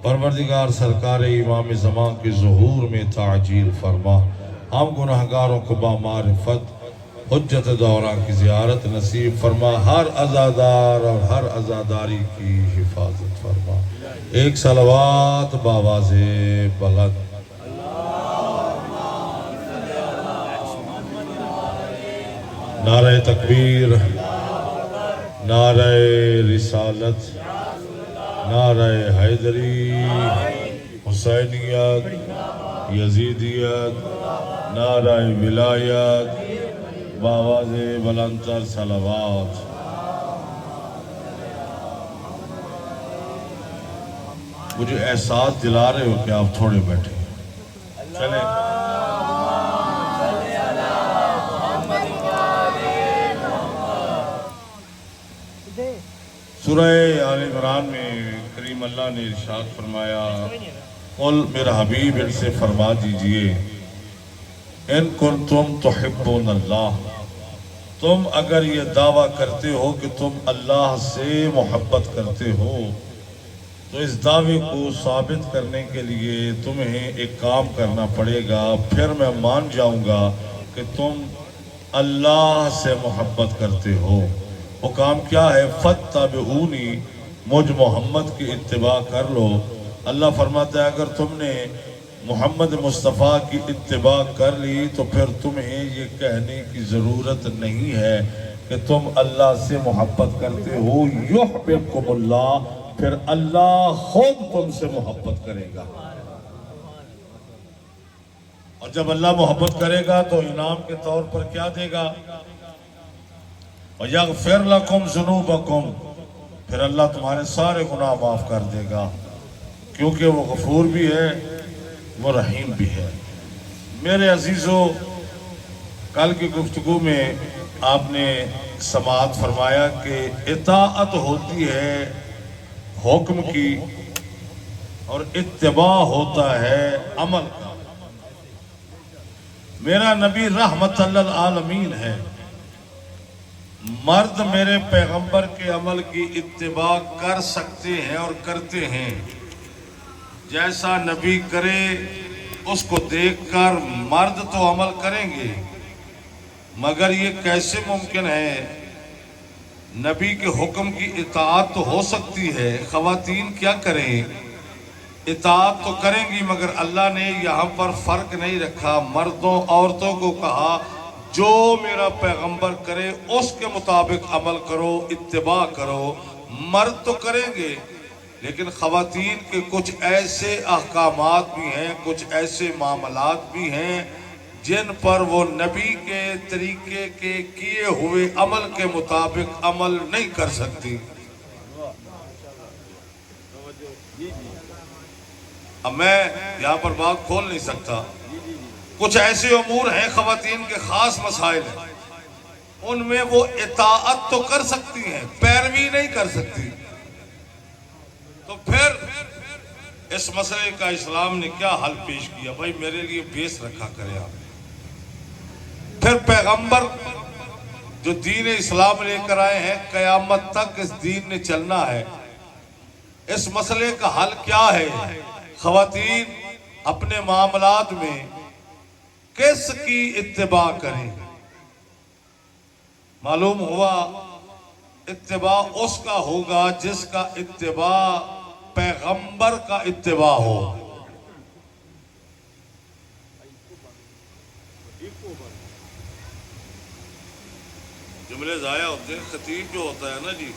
پروردگار سرکار امام زمان کے ظہور میں تعجیل فرما، ہم گناہگاروں کو بامعرفت حجت دوران کی زیارت نصیب فرما، ہر عزادار اور ہر عزاداری کی حفاظت فرما۔ ایک صلوات باواز بلند۔ نعرہ تکبیر، نعرہ رسالت، نعرہ حیدری، حسینیت، یزیدیت، نعرہ ولایت، باواز بلندتر صلوات۔ مجھے احساس دلا رہے ہو کہ آپ تھوڑے بیٹھے چلیں۔ سورہ آل عمران میں کریم اللہ نے ارشاد فرمایا، قل میرا حبیب ان سے فرما دیجئے، ان کنتم تحبون اللہ، تم اگر یہ دعویٰ کرتے ہو کہ تم اللہ سے محبت کرتے ہو تو اس دعوے کو ثابت کرنے کے لیے تمہیں ایک کام کرنا پڑے گا، پھر میں مان جاؤں گا کہ تم اللہ سے محبت کرتے ہو۔ وہ کام کیا ہے؟ فَاتَّبِعُونِی، مجھ محمد کی اتباع کر لو۔ اللہ فرماتا ہے اگر تم نے محمد مصطفیٰ کی اتباع کر لی تو پھر تمہیں یہ کہنے کی ضرورت نہیں ہے کہ تم اللہ سے محبت کرتے ہو، یحببکم اللہ، پھر اللہ خود تم سے محبت کرے گا۔ اور جب اللہ محبت کرے گا تو انعام کے طور پر کیا دے گا؟ وَيَغْفِرْ لَكُمْ ذُنُوبَكُمْ، پھر اللہ تمہارے سارے گناہ معاف کر دے گا، کیونکہ وہ غفور بھی ہے، وہ رحیم بھی ہے۔ میرے عزیزو، کل کی گفتگو میں آپ نے سماعت فرمایا کہ اطاعت ہوتی ہے حکم کی اور اتباع ہوتا ہے عمل کا۔ میرا نبی رحمت للعالمین ہے، مرد میرے پیغمبر کے عمل کی اتباع کر سکتے ہیں اور کرتے ہیں، جیسا نبی کرے اس کو دیکھ کر مرد تو عمل کریں گے، مگر یہ کیسے ممکن ہے؟ نبی کے حکم کی اطاعت تو ہو سکتی ہے، خواتین کیا کریں؟ اطاعت تو کریں گی، مگر اللہ نے یہاں پر فرق نہیں رکھا، مردوں عورتوں کو کہا جو میرا پیغمبر کرے اس کے مطابق عمل کرو، اتباع کرو۔ مرد تو کریں گے، لیکن خواتین کے کچھ ایسے احکامات بھی ہیں، کچھ ایسے معاملات بھی ہیں جن پر وہ نبی کے طریقے کے کیے ہوئے عمل کے مطابق عمل نہیں کر سکتی۔ اب میں یہاں پر بات کھول نہیں سکتا، کچھ ایسے امور ہیں خواتین کے خاص مسائل ہیں، ان میں وہ اطاعت تو کر سکتی ہیں، پیروی نہیں کر سکتی۔ تو پھر اس مسئلے کا اسلام نے کیا حل پیش کیا؟ بھائی میرے لیے بیس رکھا کرے آپ۔ پھر پیغمبر جو دین اسلام لے کر آئے ہیں، قیامت تک اس دین نے چلنا ہے، اس مسئلے کا حل کیا ہے؟ خواتین اپنے معاملات میں کس کی اتباع کریں؟ معلوم ہوا اتباع اس کا ہوگا جس کا اتباع پیغمبر کا اتباع ہو۔ جملے ضائع ہوتے ہیں، خطیب جو ہوتا ہے نا جی،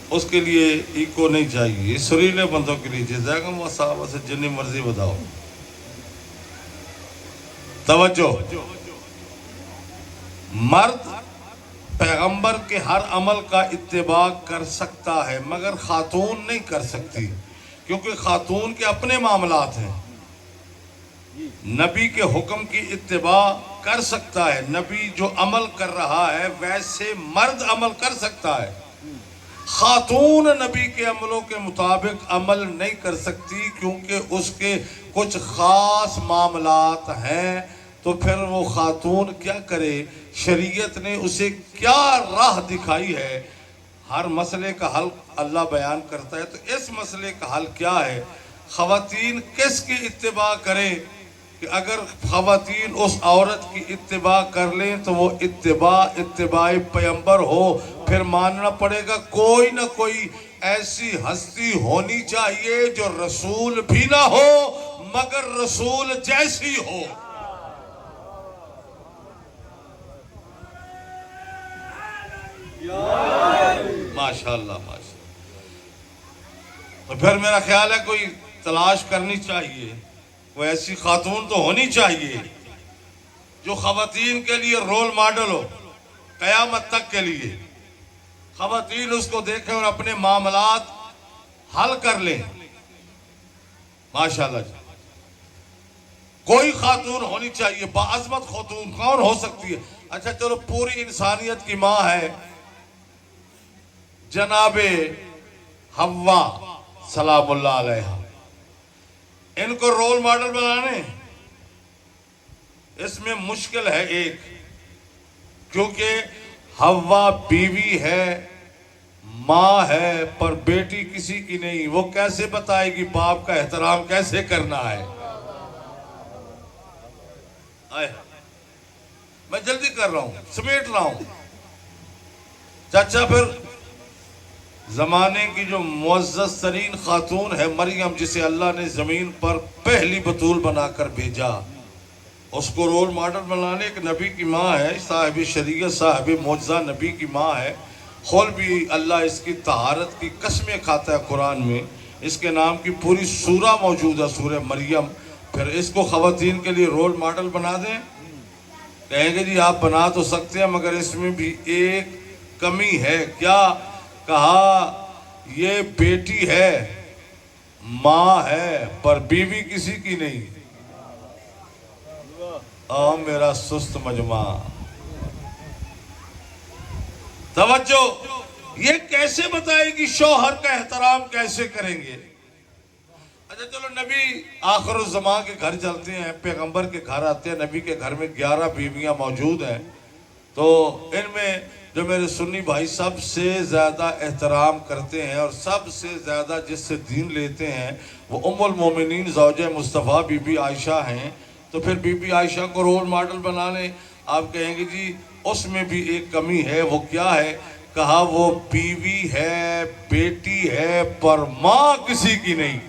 اس کے لیے ایکو نہیں چاہیے، سریلے بندوں کے لیے جیسا کہ وہ صحابہ سے جنی مرضی بتاؤ۔ توجہ، مرد پیغمبر کے ہر عمل کا اتباع کر سکتا ہے، مگر خاتون نہیں کر سکتی، کیونکہ خاتون کے اپنے معاملات ہیں۔ نبی کے حکم کی اتباع کر سکتا ہے، نبی جو عمل کر رہا ہے ویسے مرد عمل کر سکتا ہے، خاتون نبی کے عملوں کے مطابق عمل نہیں کر سکتی، کیونکہ اس کے کچھ خاص معاملات ہیں۔ تو پھر وہ خاتون کیا کرے؟ شریعت نے اسے کیا راہ دکھائی ہے؟ ہر مسئلے کا حل اللہ بیان کرتا ہے، تو اس مسئلے کا حل کیا ہے؟ خواتین کس کی اتباع کریں کہ اگر خواتین اس عورت کی اتباع کر لیں تو وہ اتباع پیغمبر ہو، پھر ماننا پڑے گا کوئی نہ کوئی ایسی ہستی ہونی چاہیے جو رسول بھی نہ ہو مگر رسول جیسی ہو۔ ماشاءاللہ ماشاءاللہ۔ تو پھر میرا خیال ہے کوئی تلاش کرنی چاہیے، وہ ایسی خاتون تو ہونی چاہیے جو خواتین کے لیے رول ماڈل ہو قیامت تک کے لیے، خواتین اس کو دیکھیں اور اپنے معاملات حل کر لیں۔ ماشاءاللہ جی، کوئی خاتون ہونی چاہیے، باعظمت خاتون کون ہو سکتی ہے؟ اچھا چلو، پوری انسانیت کی ماں ہے جناب حوا سلام اللہ علیہ، ان کو رول ماڈل بنانے اس میں مشکل ہے ایک، کیونکہ حوا بیوی ہے، ماں ہے، پر بیٹی کسی کی نہیں، وہ کیسے بتائے گی باپ کا احترام کیسے کرنا ہے؟ میں جلدی کر رہا ہوں، سمیٹ رہا ہوں چاچا۔ پھر زمانے کی جو معزز ترین خاتون ہے مریم، جسے اللہ نے زمین پر پہلی بطول بنا کر بھیجا، اس کو رول ماڈل بنانے، ایک نبی کی ماں ہے، صاحب شریعت صاحب معجزہ نبی کی ماں ہے، خود بھی اللہ اس کی طہارت کی قسمیں کھاتا ہے قرآن میں، اس کے نام کی پوری سورہ موجود ہے، سورہ مریم۔ پھر اس کو خواتین کے لیے رول ماڈل بنا دیں؟ کہیں گے جی آپ بنا تو سکتے ہیں مگر اس میں بھی ایک کمی ہے۔ کیا کہا؟ یہ بیٹی ہے، ماں ہے، پر بیوی کسی کی نہیں۔ میرا سست مجمع، توجہ، یہ کیسے بتائے گی شوہر کا احترام کیسے کریں گے؟ اچھا چلو، نبی آخر الزمان کے گھر چلتے ہیں، پیغمبر کے گھر آتے ہیں، نبی کے گھر میں 11 بیویاں موجود ہیں، تو ان میں جو میرے سنی بھائی سب سے زیادہ احترام کرتے ہیں اور سب سے زیادہ جس سے دین لیتے ہیں وہ ام المومنین زوجہ مصطفیٰ بی بی عائشہ ہیں۔ تو پھر بی بی عائشہ کو رول ماڈل بنا لیں؟ آپ کہیں گے جی اس میں بھی ایک کمی ہے، وہ کیا ہے؟ کہا وہ بیوی ہے، بیٹی ہے، پر ماں کسی کی نہیں۔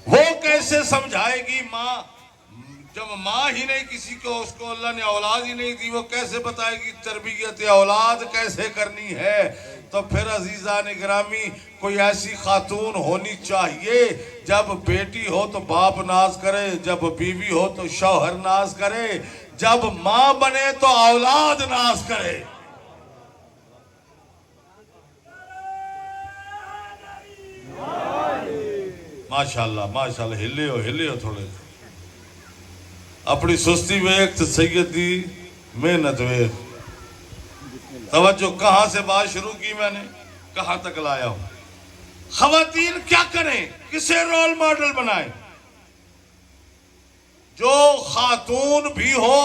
وہ کیسے سمجھائے گی ماں؟ جب ماں ہی نہیں کسی کو، اس کو اللہ نے اولاد ہی نہیں دی، وہ کیسے بتائے گی تربیت اولاد کیسے کرنی ہے؟ تو پھر عزیزان گرامی، کوئی ایسی خاتون ہونی چاہیے جب بیٹی ہو تو باپ ناز کرے، جب بیوی ہو تو شوہر ناز کرے، جب ماں بنے تو اولاد ناز کرے۔ ماشاءاللہ ماشاءاللہ، ہلے ہو تھوڑے، اپنی سستی ویکھ تو سیدی محنت ویکھ۔ توجہ، کہاں سے بات شروع کی میں نے، کہاں تک لایا ہوں؟ خواتین کیا کریں، کسے رول ماڈل بنائیں؟ جو خاتون بھی ہو،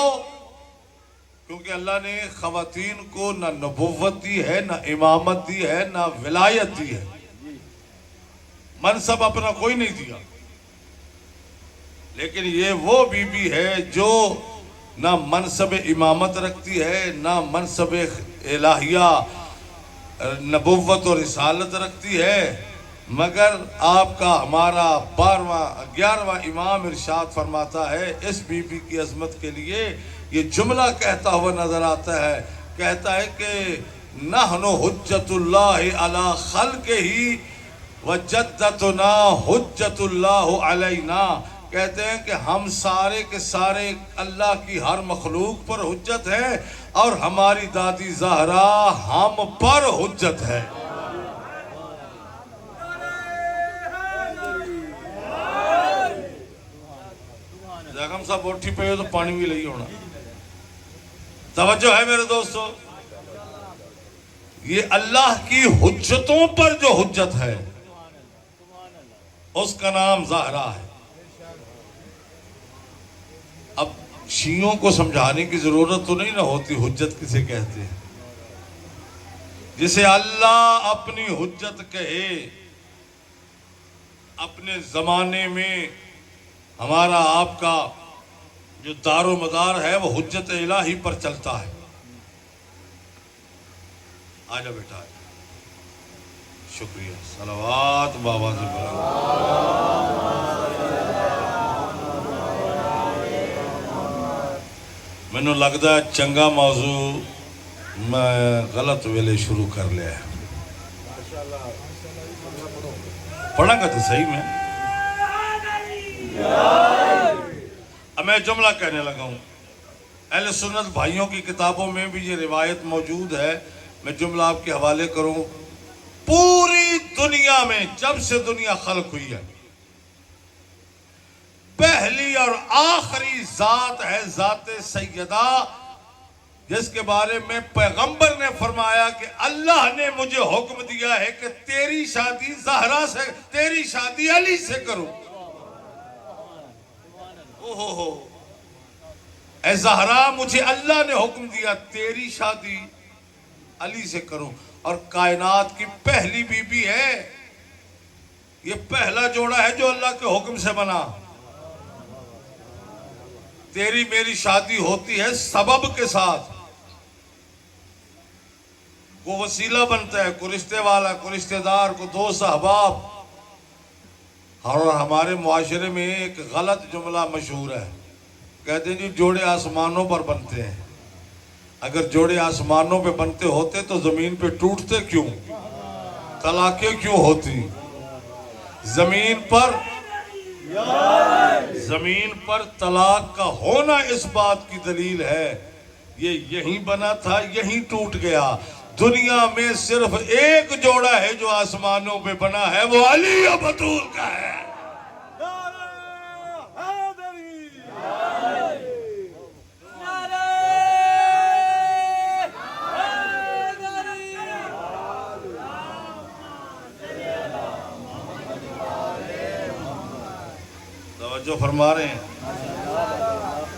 کیونکہ اللہ نے خواتین کو نہ نبوت دی ہے، نہ امامت دی ہے، نہ ولایت دی ہے، منصب اپنا کوئی نہیں دیا، لیکن یہ وہ بی بی ہے جو نہ منصب امامت رکھتی ہے، نہ منصب الہیہ نبوت اور رسالت رکھتی ہے، مگر آپ کا ہمارا 11واں امام ارشاد فرماتا ہے اس بی بی کی عظمت کے لیے یہ جملہ کہتا ہوا نظر آتا ہے، کہتا ہے کہ نحن حجت اللہ علی خلقہ وجدتنا حجت اللہ علینا، کہتے ہیں کہ ہم سارے کے سارے اللہ کی ہر مخلوق پر حجت ہے اور ہماری دادی زہرا ہم پر حجت ہے۔ زخم صاحب اٹھی پہ ہو تو پانی بھی لئی ہونا۔ توجہ ہے میرے دوستو، یہ اللہ کی حجتوں پر جو حجت ہے اس کا نام زہرا ہے۔ اب شیعوں کو سمجھانے کی ضرورت تو نہیں نہ ہوتی حجت کسے کہتے ہیں، جسے اللہ اپنی حجت کہے اپنے زمانے میں ہمارا آپ کا جو دار و مدار ہے وہ حجت الہی پر چلتا ہے. آجا بیٹا آجا. شکریہ. صلوات بابا سے بلند. مینوں لگدا ہے چنگا موضوع میں غلط ویلے شروع کر لیا ہے. پڑھا گا تو صحیح میں. اب میں جملہ کہنے لگا ہوں. اہل سنت بھائیوں کی کتابوں میں بھی یہ روایت موجود ہے. میں جملہ آپ کے حوالے کروں. پوری دنیا میں جب سے دنیا خلق ہوئی ہے پہلی اور آخری ذات ہے ذات سیدہ, جس کے بارے میں پیغمبر نے فرمایا کہ اللہ نے مجھے حکم دیا ہے کہ تیری شادی زہرا سے, تیری شادی علی سے کروں. اے زہرا مجھے اللہ نے حکم دیا تیری شادی علی سے کروں. اور کائنات کی پہلی بی بی ہے. یہ پہلا جوڑا ہے جو اللہ کے حکم سے بنا. تیری میری شادی ہوتی ہے سبب کے ساتھ. کو وسیلہ بنتا ہے, کو رشتے والا, کو رشتے دار, کو دوست احباب. اور ہمارے معاشرے میں ایک غلط جملہ مشہور ہے. کہتے ہیں جی جوڑے آسمانوں پر بنتے ہیں. اگر جوڑے آسمانوں پہ بنتے ہوتے تو زمین پہ ٹوٹتے کیوں, طلاقیں کیوں ہوتی؟ زمین پر طلاق کا ہونا اس بات کی دلیل ہے یہ یہیں بنا تھا, یہیں ٹوٹ گیا. دنیا میں صرف ایک جوڑا ہے جو آسمانوں پہ بنا ہے, وہ علی و بطول کا ہے. جو فرما رہے ہیں.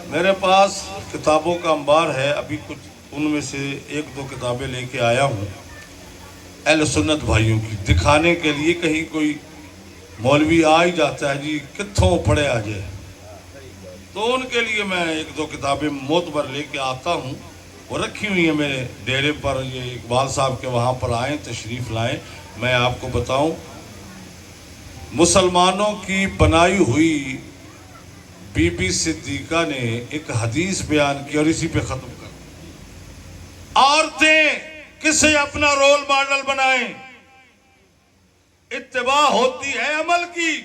میرے پاس کتابوں کا انبار ہے. ابھی کچھ ان میں سے ایک دو کتابیں لے کے آیا ہوں اہل سنت بھائیوں کی, دکھانے کے لیے. کہیں کوئی مولوی آ ہی جاتا ہے جی کتھوں پڑھے آ جائے, تو ان کے لیے میں ایک دو کتابیں معتبر لے کے آتا ہوں. وہ رکھی ہوئی ہیں میرے ڈیرے پر. یہ اقبال صاحب کے وہاں پر آئیں, تشریف لائیں. میں آپ کو بتاؤں, مسلمانوں کی بنائی ہوئی بی بی صدیقہ نے ایک حدیث بیان کی اور اسی پہ ختم کر. عورتیں کسے اپنا رول ماڈل بنائیں. اتباع ہوتی ہے عمل کی,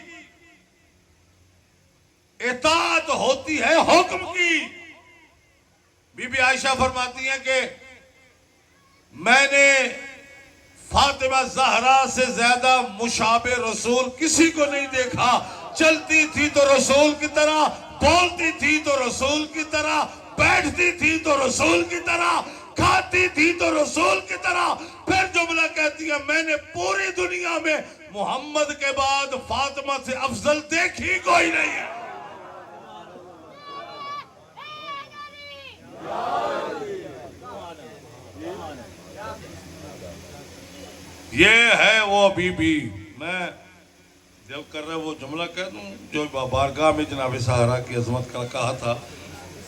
اطاعت ہوتی ہے حکم کی. بی بی عائشہ فرماتی ہیں کہ میں نے فاطمہ زہرا سے زیادہ مشابہ رسول کسی کو نہیں دیکھا. چلتی تھی تو رسول کی طرح, بولتی تھی تو رسول کی طرح, بیٹھتی تھی تو رسول کی طرح, کھاتی تھی تو رسول کی طرح. پھر جملہ کہتی ہے میں نے پوری دنیا میں محمد کے بعد فاطمہ سے افضل دیکھی کوئی نہیں ہے. یہ ہے وہ بی بی. میں جب کر رہا وہ جملہ کہہ دوں جو بارگاہ میں جناب سہارا کی عظمت کا کہا تھا,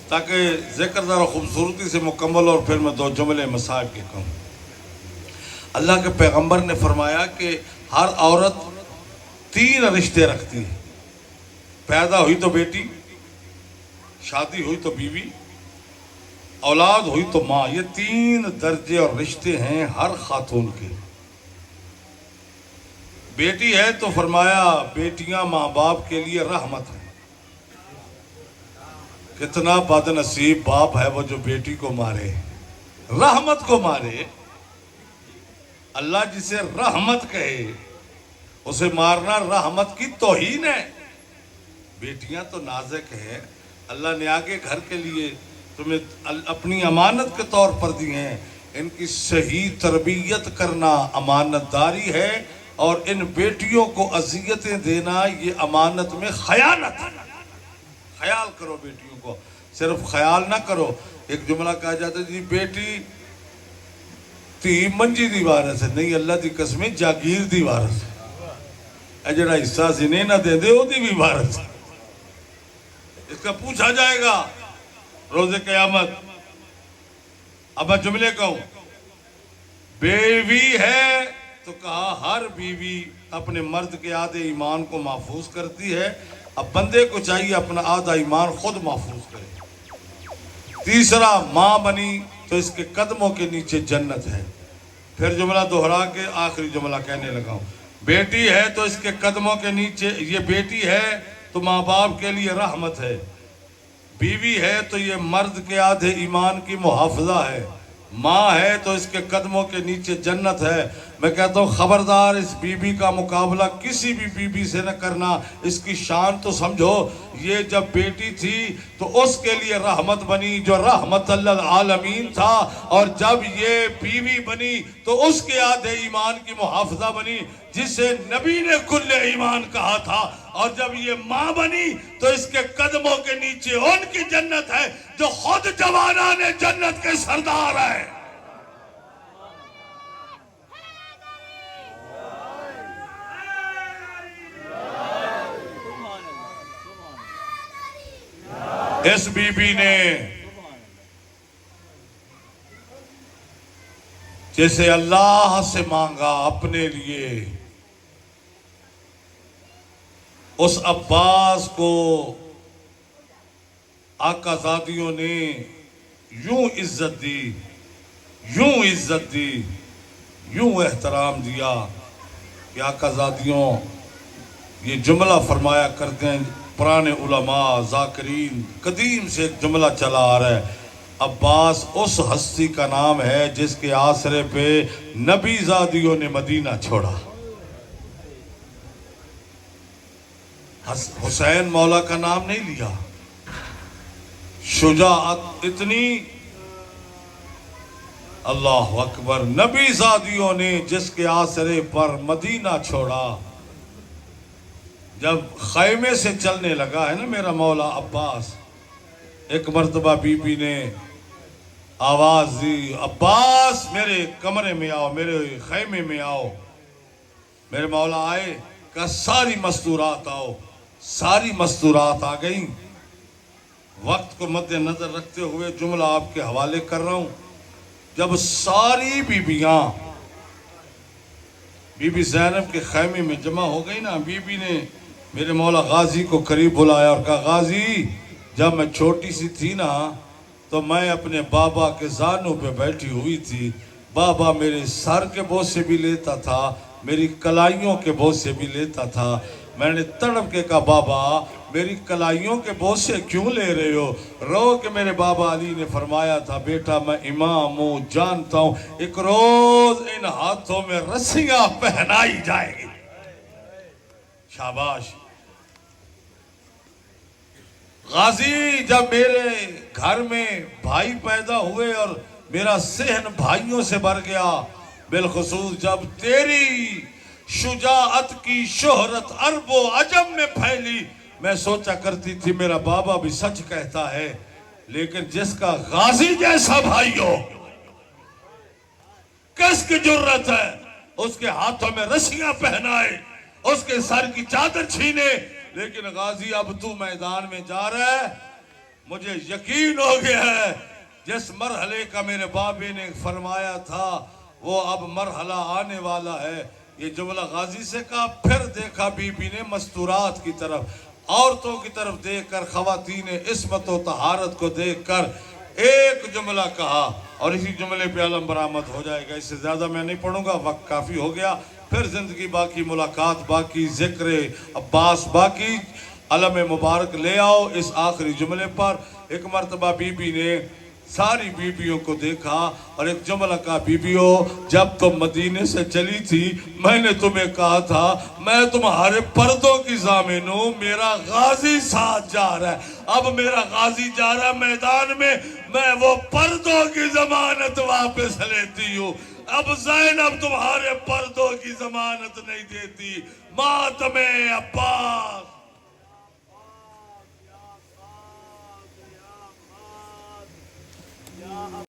تاکہ ذکر ذرا خوبصورتی سے مکمل, اور پھر میں دو جملے مصائب کے کہوں. اللہ کے پیغمبر نے فرمایا کہ ہر عورت 3 رشتے رکھتی ہے. پیدا ہوئی تو بیٹی, شادی ہوئی تو بیوی, اولاد ہوئی تو ماں. یہ 3 درجے اور رشتے ہیں ہر خاتون کے. بیٹی ہے تو فرمایا بیٹیاں ماں باپ کے لیے رحمت ہے. کتنا بد نصیب باپ ہے وہ جو بیٹی کو مارے, رحمت کو مارے. اللہ جسے رحمت کہے اسے مارنا رحمت کی توہین ہے. بیٹیاں تو نازک ہے, اللہ نے آگے گھر کے لیے تمہیں اپنی امانت کے طور پر دی ہیں. ان کی صحیح تربیت کرنا امانت داری ہے, اور ان بیٹیوں کو اذیتیں دینا یہ امانت میں خیانت ہے. خیال کرو بیٹیوں کو, صرف خیال نہ کرو. ایک جملہ کہا جاتا ہے جی بیٹی تھی منجی دی وارث ہے. نہیں, اللہ دی قسمیں جاگیر دی وارث ہے. جڑا حصہ سی نہیں نہ دے دے وہ بھی عبارت، اس کا پوچھا جائے گا روز قیامت۔ اب میں جملے کہوں، بیوی ہے تو کہا ہر بیوی اپنے مرد کے آدھے ایمان کو محفوظ کرتی ہے، اب بندے کو چاہیے اپنا آدھا ایمان خود محفوظ کرے۔ تیسرا، ماں بنی تو اس کے قدموں کے نیچے جنت ہے۔ پھر جملہ دہرا کے آخری جملہ کہنے لگا ہوں، بیٹی ہے تو اس کے قدموں کے نیچے، یہ بیٹی ہے تو ماں باپ کے لیے رحمت ہے، بیوی ہے تو یہ مرد کے آدھے ایمان کی محافظہ ہے، ماں ہے تو اس کے قدموں کے نیچے جنت ہے۔ میں کہتا ہوں خبردار اس بی بی کا مقابلہ کسی بھی بی بی سے نہ کرنا، اس کی شان تو سمجھو۔ یہ جب بیٹی تھی تو اس کے لیے رحمت بنی جو رحمت للعالمین تھا، اور جب یہ بیوی بنی تو اس کے آدھے ایمان کی محافظہ بنی جسے نبی نے کل ایمان کہا تھا، اور جب یہ ماں بنی تو اس کے قدموں کے نیچے ان کی جنت ہے جو خود جوانان جنت کے سردار ہیں۔ اس بی بی نے جیسے اللہ سے مانگا اپنے لیے، اس عباس کو آقا زادیوں نے یوں عزت دی، یوں عزت دی، یوں احترام دیا کہ آقا زادیوں یہ جملہ فرمایا کرتے ہیں، پرانے علماء ذاکرین قدیم سے ایک جملہ چلا آ رہا ہے، عباس اس ہستی کا نام ہے جس کے آسرے پہ نبی زادیوں نے مدینہ چھوڑا۔ حسین مولا کا نام نہیں لیا، شجاعت اتنی، اللہ اکبر، نبی زادیوں نے جس کے آسرے پر مدینہ چھوڑا۔ جب خیمے سے چلنے لگا ہے نا میرا مولا عباس، ایک مرتبہ بی بی نے آواز دی، عباس میرے کمرے میں آؤ، میرے خیمے میں آؤ۔ میرے مولا آئے، کہا ساری مستورات آؤ۔ ساری مستورات آ گئیں۔ وقت کو مد نظر رکھتے ہوئے جملہ آپ کے حوالے کر رہا ہوں، جب ساری بیبیاں بی بی زینب کے خیمے میں جمع ہو گئی نا، بی بی نے میرے مولا غازی کو قریب بلایا اور کہا غازی، جب میں چھوٹی سی تھی نا تو میں اپنے بابا کے زانوں پہ بیٹھی ہوئی تھی، بابا میرے سر کے بوسے بھی لیتا تھا، میری کلائیوں کے بوسے بھی لیتا تھا۔ میں نے تڑپ کے کہا بابا میری کلائیوں کے بوسے کیوں لے رہے ہو؟ رو کہ میرے بابا علی نے فرمایا تھا بیٹا میں امام ہوں، جانتا ہوں ایک روز ان ہاتھوں میں رسیاں پہنائی جائے گی۔ شاباش غازی، جب میرے گھر میں بھائی پیدا ہوئے اور میرا صحن بھائیوں سے بھر گیا، بالخصوص جب تیری شجاعت کی شہرت عرب و عجم میں پھیلی، میں سوچا کرتی تھی میرا بابا بھی سچ کہتا ہے، لیکن جس کا غازی جیسا بھائی ہو کس کی جرت ہے اس کے ہاتھوں میں رسیاں پہنائے، اس کے سر کی چادر چھینے۔ لیکن غازی اب تو میدان میں جا رہا ہے، مجھے یقین ہو گیا ہے جس مرحلے کا میرے بابے نے فرمایا تھا وہ اب مرحلہ آنے والا ہے۔ یہ جملہ غازی سے کہا، پھر دیکھا بی بی نے مستورات کی طرف، عورتوں کی طرف دیکھ کر، خواتین عصمت و طہارت کو دیکھ کر ایک جملہ کہا، اور اسی جملے پہ علم برآمد ہو جائے گا، اس سے زیادہ میں نہیں پڑھوں گا، وقت کافی ہو گیا، پھر زندگی باقی، ملاقات باقی، ذکر عباس باقی۔ علم مبارک لے آؤ اس آخری جملے پر۔ ایک مرتبہ بی بی نے ساری بیویوں کو دیکھا اور ایک جملہ کہا، بیویوں جب تم مدینے سے چلی تھی میں نے تمہیں کہا تھا میں تمہارے پردوں کی ضامن ہوں، میرا غازی ساتھ جا رہا ہے، اب میرا غازی جا رہا ہے میدان میں وہ پردوں کی ضمانت واپس لیتی ہوں۔ اب زینب تمہارے پردوں کی ضمانت نہیں دیتی، ماتم عباس۔